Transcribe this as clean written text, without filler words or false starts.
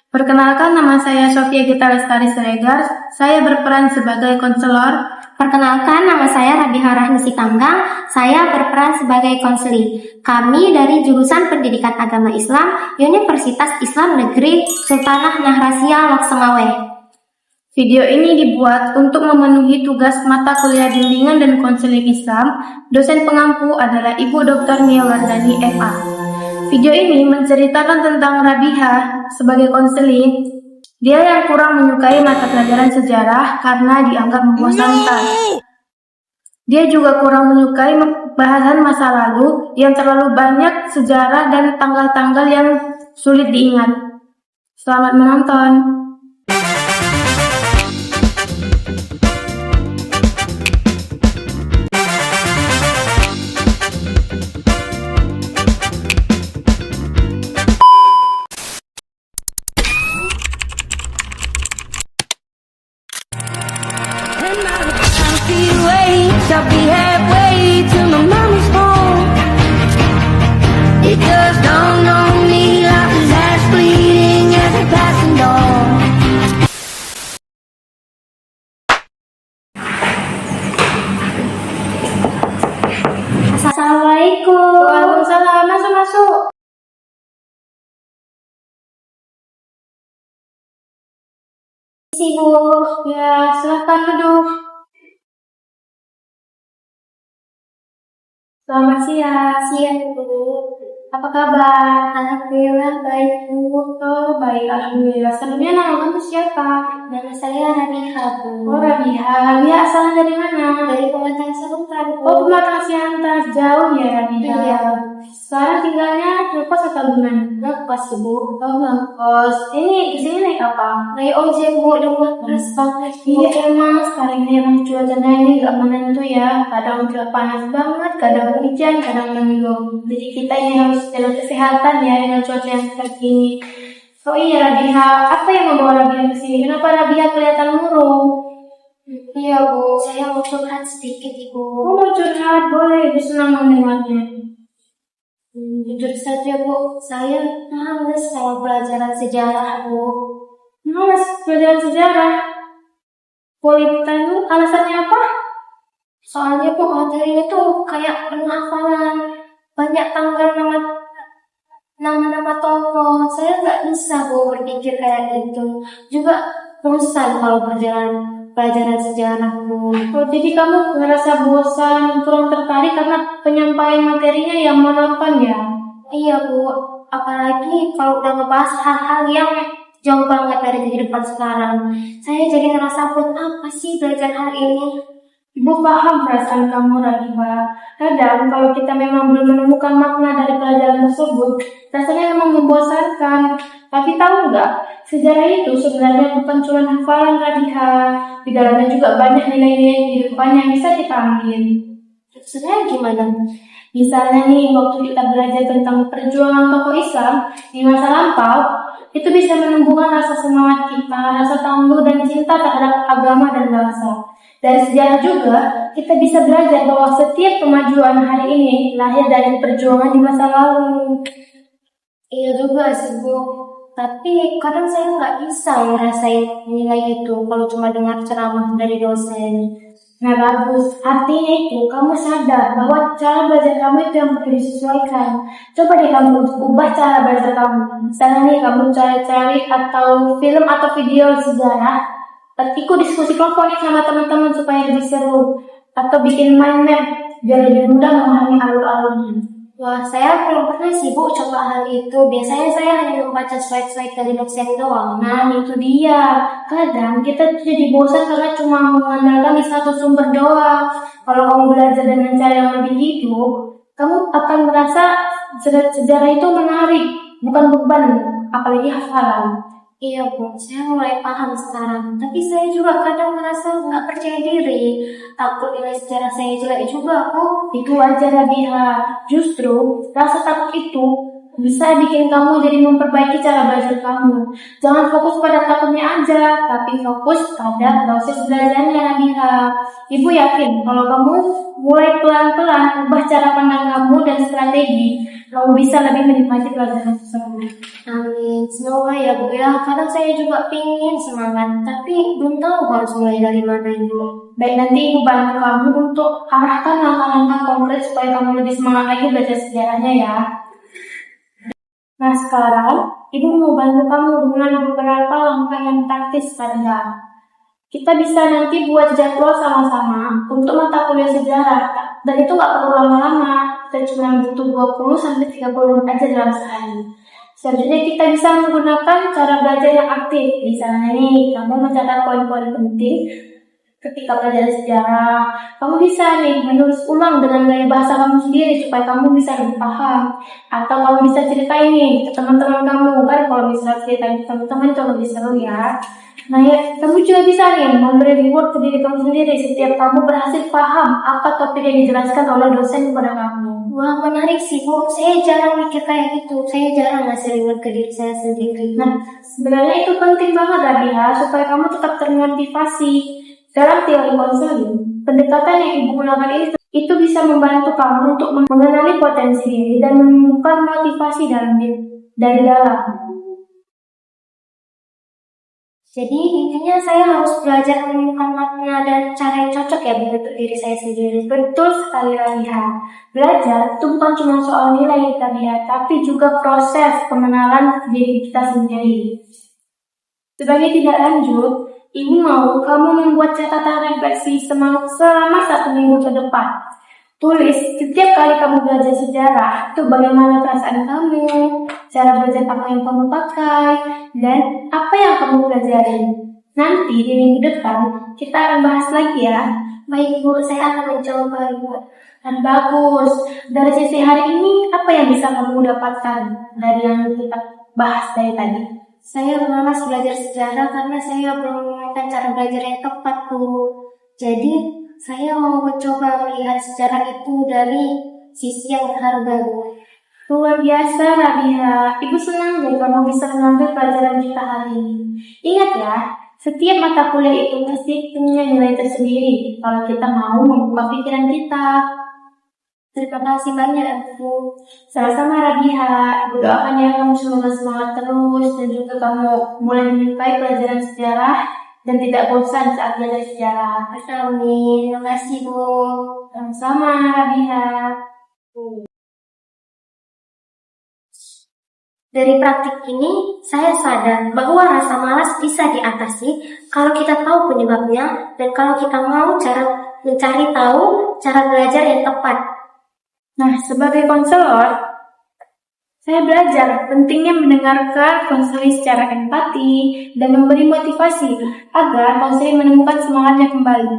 Perkenalkan, nama saya Sofia Gita Lestari Siregar. Saya berperan sebagai konselor. Perkenalkan, nama saya Rabiha Rahmi Tanggang. Saya berperan sebagai konseling. Kami dari jurusan Pendidikan Agama Islam, Universitas Islam Negeri Sultanah Nahrasia Loksemawe. Video ini dibuat untuk memenuhi tugas mata kuliah bimbingan dan konseling Islam. Dosen pengampu adalah Ibu Dr. Nia Wardani, FA. Video ini menceritakan tentang Rabiha sebagai konseling. Dia yang kurang menyukai mata pelajaran sejarah karena dianggap membosankan. Dia juga kurang menyukai bahasan masa lalu yang terlalu banyak sejarah dan tanggal-tanggal yang sulit diingat. Selamat menonton. I'll be halfway to my mommy's home. It just dawned on me like his ass bleeding as a passing dawn. Assalamualaikum. Waalaikumsalam. Masuk. Sibuk. Ya, silahkan duduk. Selamat siang, Bu. Apa kabar? Alhamdulillah baik, Bu. Oh, baik, alhamdulillah. Sebelumnya nama kamu siapa? Nama saya Rabiha, Bu. Oh, Rabiha. Rabiha asalnya dari mana? Dari Pematang Siantar, Bu. Oh, Pematang Siantar. Jauh ya, Rabiha? Iya. Sekarang tinggalnya ngekos atau gimana? Ngekos, Bu. Oh, ngekos. Ini kesini naik apa? Naik ojek, Bu. Udah panas banget, Bu. Iya, emang sekarang ini emang cuacanya ini gak menentu ya. Kadang cuaca panas banget, kadang hujan, kadang mendung. Jadi kita ini harus jaga kesehatan ya dengan cuaca yang seperti ini. Oh iya, Rabiha, apa yang membawa Rabiha ke sini? Kenapa Rabiha kelihatan murung? Iya, Bu. Saya mau curhat sedikit, Ibu. Oh, mau curhat? Boleh, Ibu senang mendengarnya. Jujur saja, Bu, saya males sama pelajaran sejarah, Bu. Males pelajaran sejarah? Boleh tahu alasannya apa? Soalnya, Bu, materinya tuh kayak penuh hafalan. Banyak tanggal nama-nama tokoh. Saya nggak bisa, Bu, berpikir kayak gitu. Juga bosan kalau pelajaran sejarah, Bu. Oh, jadi kamu ngerasa bosan, kurang tertarik karena penyampaian materinya yang monoton ya? Iya, Bu. Apalagi kalau udah ngebahas hal-hal yang jauh banget dari kehidupan sekarang. Saya jadi ngerasa buat apa sih belajar hal ini? Ibu paham perasaan kamu, Rabiha. Kadang kalau kita memang belum menemukan makna dari pelajaran tersebut, rasanya memang membosankan. Tapi tahu nggak, sejarah itu sebenarnya bukan cuma hafalan, Rabiha. Di dalamnya juga banyak nilai-nilai kehidupan yang bisa kita ambil. Sebenarnya gimana? Misalnya nih, waktu kita belajar tentang perjuangan tokoh Islam di masa lampau, itu bisa menumbuhkan rasa semangat kita, rasa tangguh dan cinta terhadap agama dan bangsa. Dari sejarah juga, kita bisa belajar bahwa setiap kemajuan hari ini lahir dari perjuangan di masa lalu. Iya juga sih, Bu. Tapi kadang saya nggak bisa ngerasain nilai itu kalau cuma dengar ceramah dari dosen. Nah, bagus. Artinya itu, kamu sadar bahwa cara belajar kamu itu yang perlu disesuaikan. Coba deh kamu ubah cara belajar kamu. Misalnya nih, kamu cari atau film atau video sejarah, ikut diskusi kelompok nih sama teman-teman supaya lebih seru. Atau bikin mind map, biar lebih mudah memahami alur-alurnya. Wah, saya belum pernah sih, Bu, coba hal itu. Biasanya saya hanya membaca slide-slide dari dosen doang. Nah, itu dia. Kadang kita tuh jadi bosan karena cuma mengandalkan di satu sumber doang. Kalau kamu belajar dengan cara yang lebih hidup, kamu akan merasa sejarah itu menarik, bukan beban, apalagi hafalan. Iya, Bu, saya mulai paham sekarang. Tapi saya juga kadang merasa nggak percaya diri. Takut nilai sejarah saya jelek juga, Bu. Itu aja, Rabiha. Justru rasa takut itu bisa bikin kamu jadi memperbaiki cara belajar kamu. Jangan fokus pada takutnya aja, tapi fokus pada proses belajarnya, Rabiha. Ibu yakin kalau kamu mulai pelan-pelan ubah cara pandang kamu dan strategi, kamu bisa lebih menikmati pelajaran tersebut. Amin. Semoga ya Bu ya. Kadang saya juga pingin semangat, tapi belum tahu harus mulai dari mana ini. Baik, nanti Ibu bantu kamu untuk arahkan langkah-langkah konkret supaya kamu lebih semangat lagi belajar sejarahnya ya. Nah, sekarang Ibu mau bantu kamu dengan beberapa langkah yang praktis saja. Kita bisa nanti buat jadwal sama-sama untuk mata kuliah sejarah. Dan itu nggak perlu lama-lama. Kita cuma butuh 20-30 menit aja dalam sehari. Selanjutnya kita bisa menggunakan cara belajar yang aktif. Misalnya nih, kamu mencatat poin-poin penting ketika belajar sejarah. Kamu bisa nih menulis ulang dengan gaya bahasa kamu sendiri supaya kamu bisa lebih paham. Atau kamu bisa ceritain nih ke teman-teman kamu. Kan kalau bisa ceritain ke teman-teman itu lebih seru ya. Nah ya, kamu juga bisa nih memberi reward ke diri kamu sendiri setiap kamu berhasil paham apa topik yang dijelaskan oleh dosen kepada kamu. Wah, menarik sih Bu. Saya jarang mikir kayak gitu. Saya jarang ngasih reward ke diri saya sendiri. Nah, sebenarnya itu penting banget Rabia supaya kamu tetap termotivasi. Dalam teori konseling, pendekatan yang Ibu gunakan itu bisa membantu kamu untuk mengenali potensi diri dan menumbuhkan motivasi dari dalam. Jadi intinya saya harus belajar menemukan makna dan cara yang cocok ya untuk diri saya sendiri. Betul sekali Rabia. Belajar itu bukan cuma soal nilai Rabia, tapi juga proses pengenalan diri kita sendiri. Sebagai tidak lanjut, Ibu mau kamu membuat catatan refleksi selama 1 minggu ke depan. Tulis setiap kali kamu belajar sejarah, itu bagaimana perasaan kamu, cara belajar apa yang kamu pakai, dan apa yang kamu pelajari. Nanti di minggu depan, kita akan bahas lagi ya. Baik Bu, saya akan mencoba Bu. Dan bagus, dari sesi hari ini, apa yang bisa kamu dapatkan dari yang kita bahas dari tadi? Saya malas belajar sejarah karena saya belum menemukan cara belajar yang tepat Bu. Jadi saya mau mencoba melihat sejarah itu dari sisi yang berharga Bu. Luar biasa Rabia, Ibu senang deh kamu bisa mengambil pelajaran kita hari ini. Ingat ya, setiap mata kuliah itu pasti punya nilai tersendiri kalau kita mau membuka pikiran kita. Terima kasih banyak Bu. Sama-sama Rabia, Ibu doakan ya kamu semoga semangat terus dan juga kamu mulai menyukai pelajaran sejarah dan tidak bosan saat belajar sejarah. Amin. Terima kasih Bu. Sama-sama Rabia. Dari praktik ini, saya sadar bahwa rasa malas bisa diatasi kalau kita tahu penyebabnya dan kalau kita mau mencari tahu cara belajar yang tepat. Nah, sebagai konselor, saya belajar pentingnya mendengarkan konseling secara empati dan memberi motivasi agar konseling menemukan semangatnya kembali.